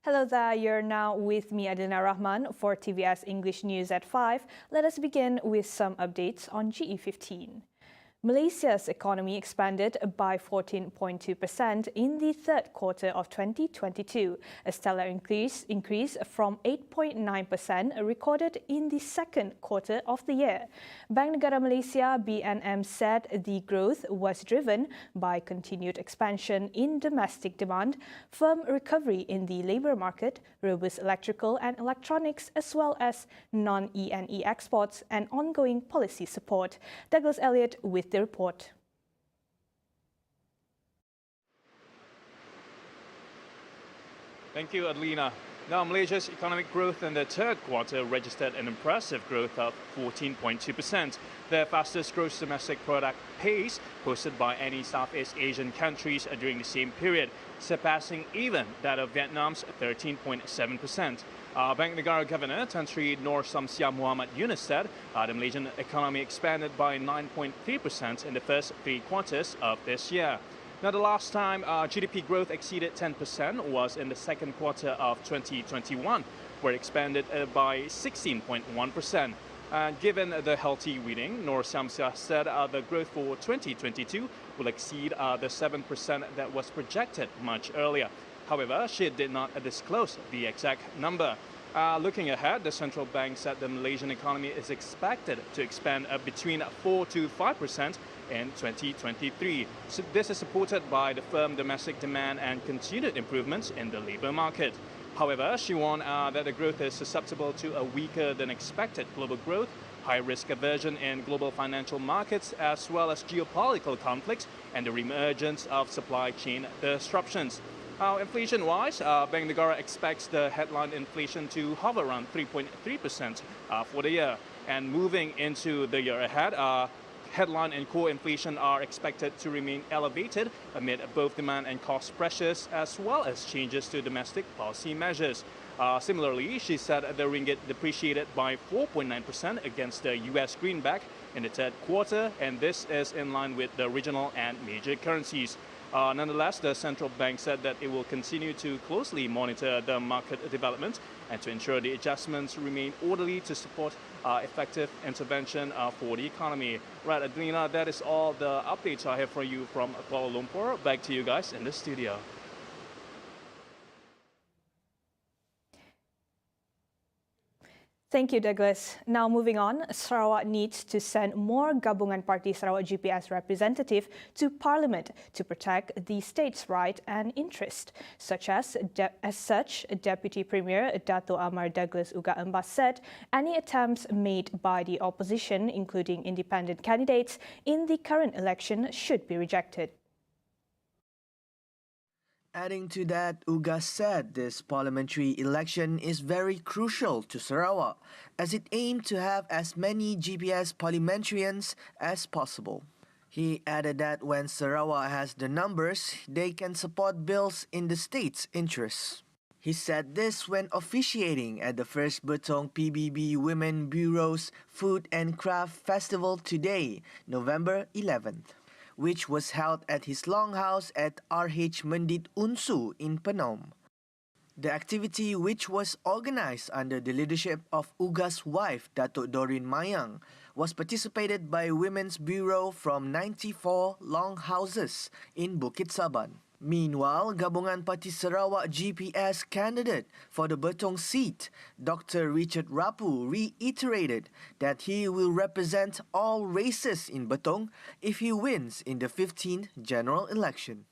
Hello there, you're now with me, Adina Rahman, for TVS English News at 5. Let us begin with some updates on GE15. Malaysia's economy expanded by 14.2% in the third quarter of 2022, a stellar increase from 8.9% recorded in the second quarter of the year. Bank Negara Malaysia (BNM) said the growth was driven by continued expansion in domestic demand, firm recovery in the labour market, robust electrical and electronics, as well as non-ENE exports and ongoing policy support. Douglas Elliott with the report. Thank you, Adelina. Now, Malaysia's economic growth in the third quarter registered an impressive growth of 14.2%, the fastest gross domestic product pace posted by any Southeast Asian countries during the same period, surpassing even that of Vietnam's 13.7%. Bank Negara Governor Tan Sri Nur Samsia Muhammad Yunus said the Malaysian economy expanded by 9.3% in the first three quarters of this year. Now, the last time GDP growth exceeded 10% was in the second quarter of 2021, where it expanded by 16.1%. Given the healthy reading, Nur Samsia said the growth for 2022 will exceed the 7% that was projected much earlier. However, she did not disclose the exact number. Looking ahead, the central bank said the Malaysian economy is expected to expand between 4 to 5% in 2023. So this is supported by the firm domestic demand and continued improvements in the labour market. However, she warned that the growth is susceptible to a weaker than expected global growth, high risk aversion in global financial markets, as well as geopolitical conflicts and the reemergence of supply chain disruptions. Inflation-wise, Bank Negara expects the headline inflation to hover around 3.3% for the year. And moving into the year ahead, headline and core inflation are expected to remain elevated amid both demand and cost pressures, as well as changes to domestic policy measures. Similarly, she said the ringgit depreciated by 4.9% against the US greenback in the third quarter, and this is in line with the regional and major currencies. Nonetheless, the central bank said that it will continue to closely monitor the market development and to ensure the adjustments remain orderly to support effective intervention for the economy. Right, Adelina, that is all the updates I have for you from Kuala Lumpur. Back to you guys in the studio. Thank you, Douglas. Now moving on, Sarawak needs to send more Gabungan Parti Sarawak GPS representative to Parliament to protect the state's right and interest. As such, Deputy Premier Dato' Amar Douglas Uga Embas said any attempts made by the opposition, including independent candidates, in the current election should be rejected. Adding to that, Uga said this parliamentary election is very crucial to Sarawak, as it aimed to have as many GPS parliamentarians as possible. He added that when Sarawak has the numbers, they can support bills in the state's interests. He said this when officiating at the first Betong PBB Women Bureau's Food and Craft Festival today, November 11th. Which was held at his longhouse at RH Mendit Unsu in Phnom. The activity, which was organized under the leadership of Uga's wife, Datuk Doreen Mayang, was participated by Women's Bureau from 94 longhouses in Bukit Saban. Meanwhile, Gabungan Parti Sarawak GPS candidate for the Betong seat, Dr. Richard Rapu, reiterated that he will represent all races in Betong if he wins in the 15th general election.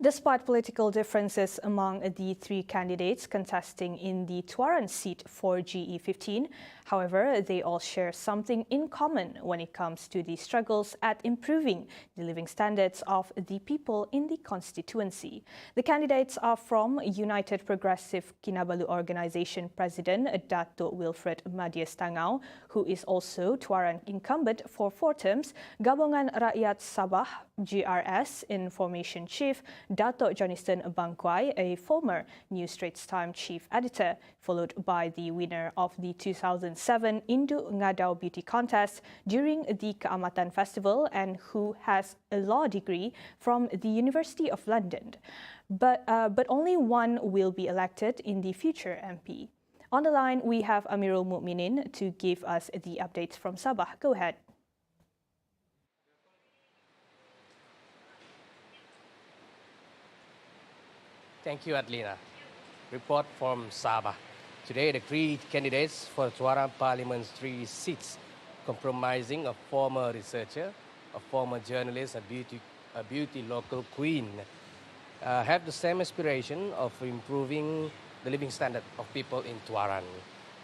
Despite political differences among the three candidates contesting in the TUARAN seat for GE15, however, they all share something in common when it comes to the struggles at improving the living standards of the people in the constituency. The candidates are from United Progressive Kinabalu Organisation President Datuk Wilfred Madias Tangau, who is also TUARAN incumbent for 4 terms, Gabungan Rakyat Sabah GRS Information Chief Datuk Johnston Bangkwai, a former New Straits Times chief editor, followed by the winner of the 2007 Indu Ngadau Beauty Contest during the Keamatan Festival and who has a law degree from the University of London. But only one will be elected in the future MP. On the line, we have Amirul Mukminin to give us the updates from Sabah. Go ahead. Thank you, Adlina. Report from Sabah. Today, the three candidates for TUARAN Parliament's 3 seats, comprising a former researcher, a former journalist, a beauty local queen, have the same aspiration of improving the living standard of people in TUARAN.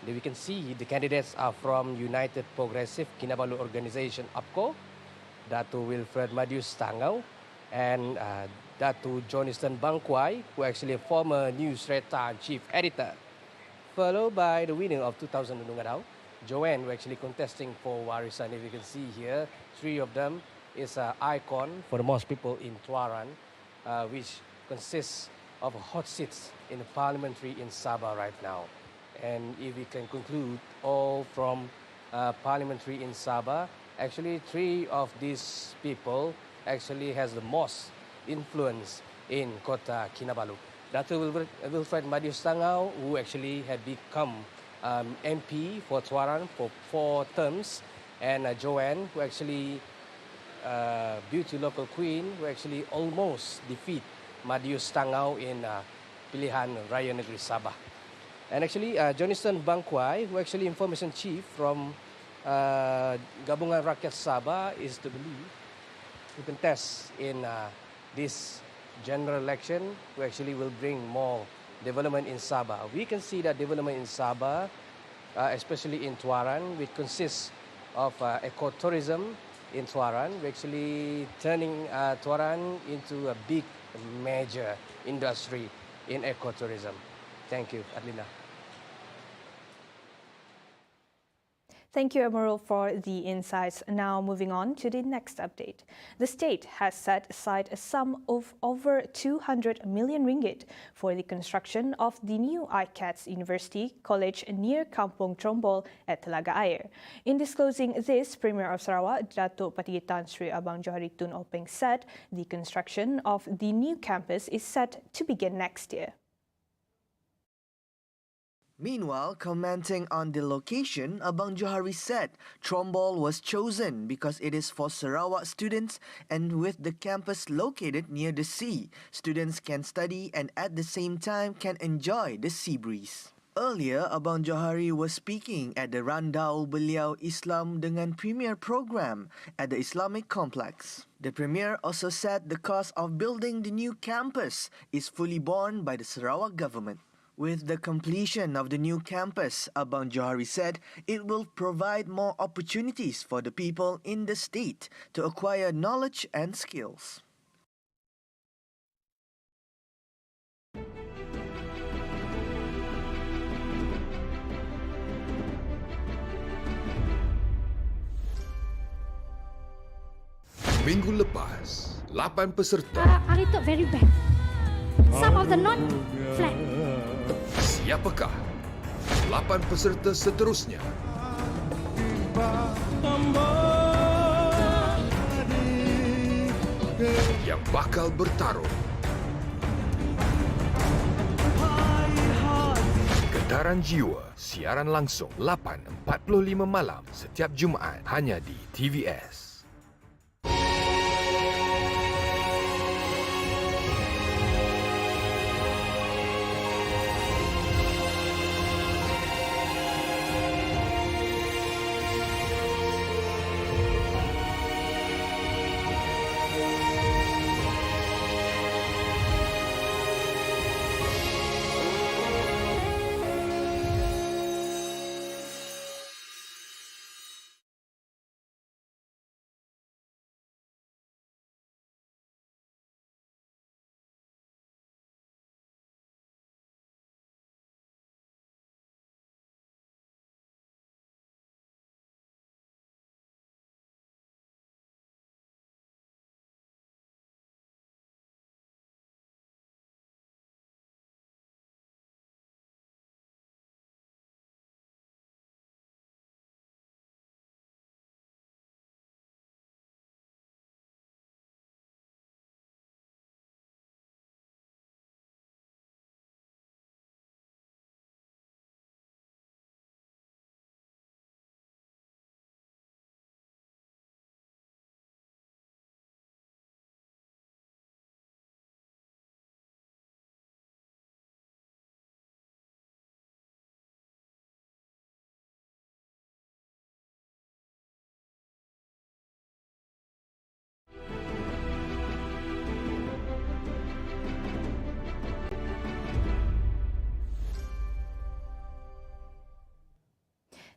We can see the candidates are from United Progressive Kinabalu Organization, UPCO, Datu Wilfred Madius Tangau, and Datu Johnston Bangkwai, who actually a former New Straits Times chief editor, followed by the winner of 2000 Nungadau, Joanne, who actually contesting for Warisan. If you can see here, 3 of them is an icon for the most people in TUARAN, which consists of hot seats in the parliamentary in Sabah right now. And if we can conclude all from parliamentary in Sabah, actually 3 of these people actually has the most influence in Kota Kinabalu. Datu Wilfred Madius Tangau, who actually had become MP for TUARAN for 4 terms, and Joanne, who actually beauty local queen, who actually almost defeat Madius Tangau in Pilihan Raya Negeri Sabah. And actually, Johnston Bangkwai, who actually information chief from Gabungan Rakyat Sabah, is to believe to contest in this general election, who actually will bring more development in Sabah. We can see that development in Sabah, especially in TUARAN, which consists of ecotourism in TUARAN. We're actually turning TUARAN into a big major industry in ecotourism. Thank you, Adlina. Thank you, Amirul, for the insights. Now moving on to the next update. The state has set aside a sum of over 200 million ringgit for the construction of the new ICATS University College near Kampung Trombol at Telaga Air. In disclosing this, Premier of Sarawak, Datuk Patigi Tan Sri Abang Johari Tun Openg said the construction of the new campus is set to begin next year. Meanwhile, commenting on the location, Abang Johari said Trombol was chosen because it is for Sarawak students and with the campus located near the sea, students can study and at the same time can enjoy the sea breeze. Earlier, Abang Johari was speaking at the Randau Beliau Islam dengan Premier program at the Islamic complex. The Premier also said the cost of building the new campus is fully borne by the Sarawak government. With the completion of the new campus, Abang Johari said it will provide more opportunities for the people in the state to acquire knowledge and skills. Minggu lepas, 8 peserta. I thought very bad. Some of the not flat. Siapakah 8 peserta seterusnya? Yang bakal bertarung. Kedaran Jiwa, siaran langsung 8.45 malam setiap Jumaat hanya di TVS.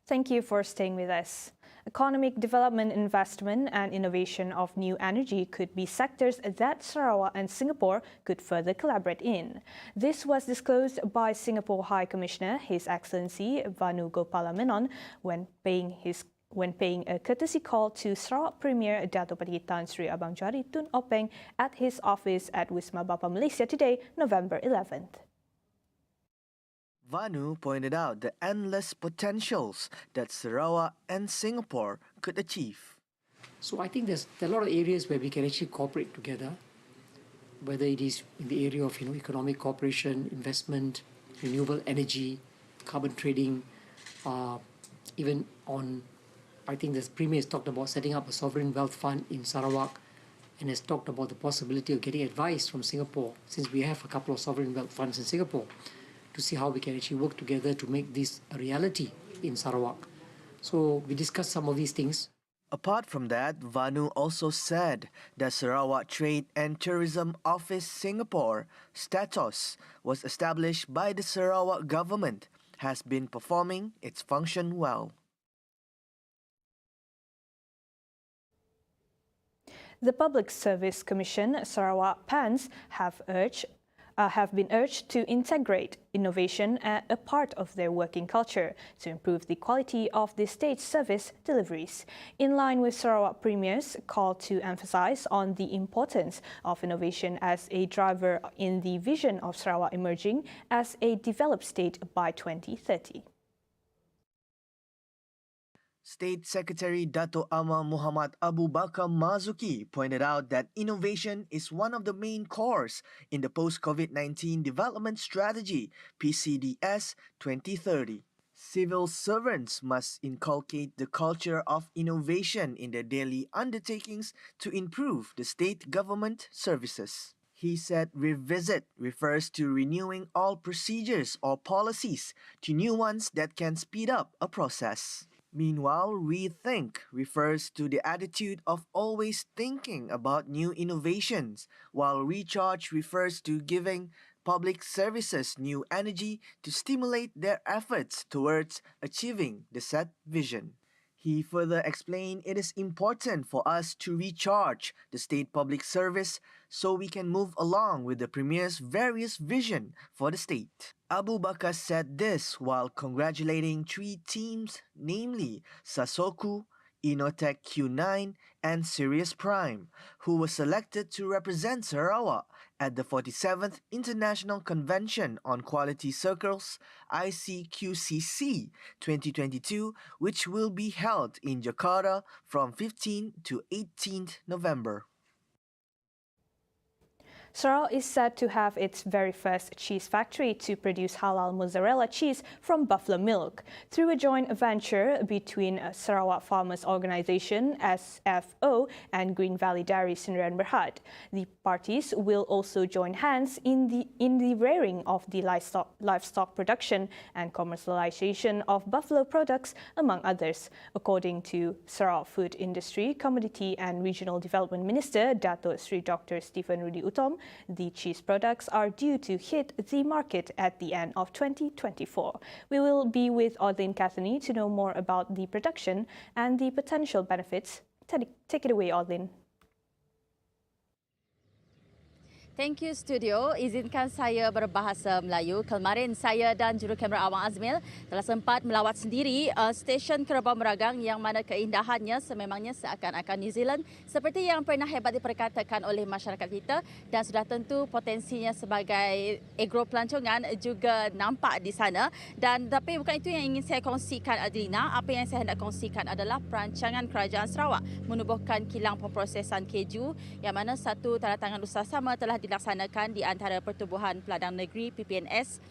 Thank you for staying with us. Economic development, investment and innovation of new energy could be sectors that Sarawak and Singapore could further collaborate in. This was disclosed by Singapore High Commissioner, His Excellency Vanu Gopala Menon, when paying a courtesy call to Sarawak Premier Dato' Pathi Tan Sri Abang Jari Tun Openg at his office at Wisma Bapa Malaysia today, November 11th. Vanu pointed out the endless potentials that Sarawak and Singapore could achieve. So I think there are a lot of areas where we can actually cooperate together, whether it is in the area of economic cooperation, investment, renewable energy, carbon trading, even on, I think the Premier has talked about setting up a sovereign wealth fund in Sarawak and has talked about the possibility of getting advice from Singapore, since we have a couple of sovereign wealth funds in Singapore, to see how we can actually work together to make this a reality in Sarawak. So we discussed some of these things. Apart from that, Vanu also said that Sarawak Trade and Tourism Office Singapore, status, was established by the Sarawak government, has been performing its function well. The Public Service Commission, Sarawak PANS, have been urged to integrate innovation as a part of their working culture to improve the quality of the state's service deliveries. In line with Sarawak Premier's call to emphasize on the importance of innovation as a driver in the vision of Sarawak emerging as a developed state by 2030. State Secretary Dato' Amar Muhammad Abu Bakar Marzuki pointed out that innovation is one of the main cores in the post-COVID-19 Development Strategy, PCDS 2030. Civil servants must inculcate the culture of innovation in their daily undertakings to improve the state government services. He said revisit refers to renewing all procedures or policies to new ones that can speed up a process. Meanwhile, rethink refers to the attitude of always thinking about new innovations, while recharge refers to giving public services new energy to stimulate their efforts towards achieving the set vision. He further explained it is important for us to recharge the state public service so we can move along with the Premier's various vision for the state. Abu Bakar said this while congratulating 3 teams, namely Sasoku, Inotech Q9 and Sirius Prime, who were selected to represent Sarawak at the 47th International Convention on Quality Circles ICQCC 2022, which will be held in Jakarta from 15 to 18th November. Sarawak is said to have its very first cheese factory to produce halal mozzarella cheese from buffalo milk through a joint venture between Sarawak Farmers Organisation SFO and Green Valley Dairy Sdn Bhd. The parties will also join hands in the rearing of the livestock production and commercialization of buffalo products, among others, according to Sarawak Food Industry, Commodity and Regional Development Minister Dato' Sri Dr. Stephen Rudy Utom. The cheese products are due to hit the market at the end of 2024. We will be with Audlin Cathany to know more about the production and the potential benefits. Take it away, Audlin. Thank you, studio. Izinkan saya berbahasa Melayu. Kemarin saya dan jurukamera Awang Azmil telah sempat melawat sendiri stesen Kerbau Meragang yang mana keindahannya sememangnya seakan-akan New Zealand seperti yang pernah hebat diperkatakan oleh masyarakat kita, dan sudah tentu potensinya sebagai agro pelancongan juga nampak di sana. Dan tapi bukan itu yang ingin saya kongsikan, Adrina. Apa yang saya hendak kongsikan adalah perancangan Kerajaan Sarawak menubuhkan kilang pemprosesan keju yang mana satu tanda tangan usaha sama telah dilaksanakan di antara Pertubuhan Peladang Negeri PPNS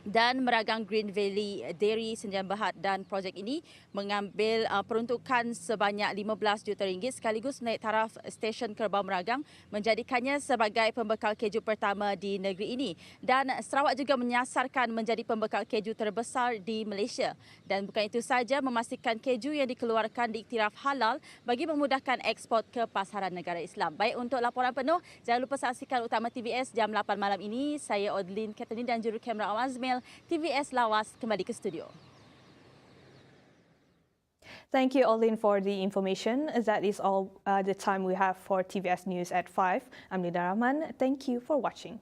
dan Meragang Green Valley Dairy Sdn Bhd, dan projek ini mengambil peruntukan sebanyak 15 juta ringgit sekaligus naik taraf stesen Kerbau Meragang menjadikannya sebagai pembekal keju pertama di negeri ini, dan Sarawak juga menyasarkan menjadi pembekal keju terbesar di Malaysia. Dan bukan itu saja, memastikan keju yang dikeluarkan diiktiraf halal bagi memudahkan ekspor ke pasaran negara Islam. Baik, untuk laporan penuh jangan lupa saksikan Utama TVS jam 8 malam ini. Saya Audlin Cathany dan jurukamera Awang Azmil TVS Lawas kembali ke studio. Thank you, Olin, for the information. That is all the time we have for TVS News at 5. I'm Nida Rahman. Thank you for watching.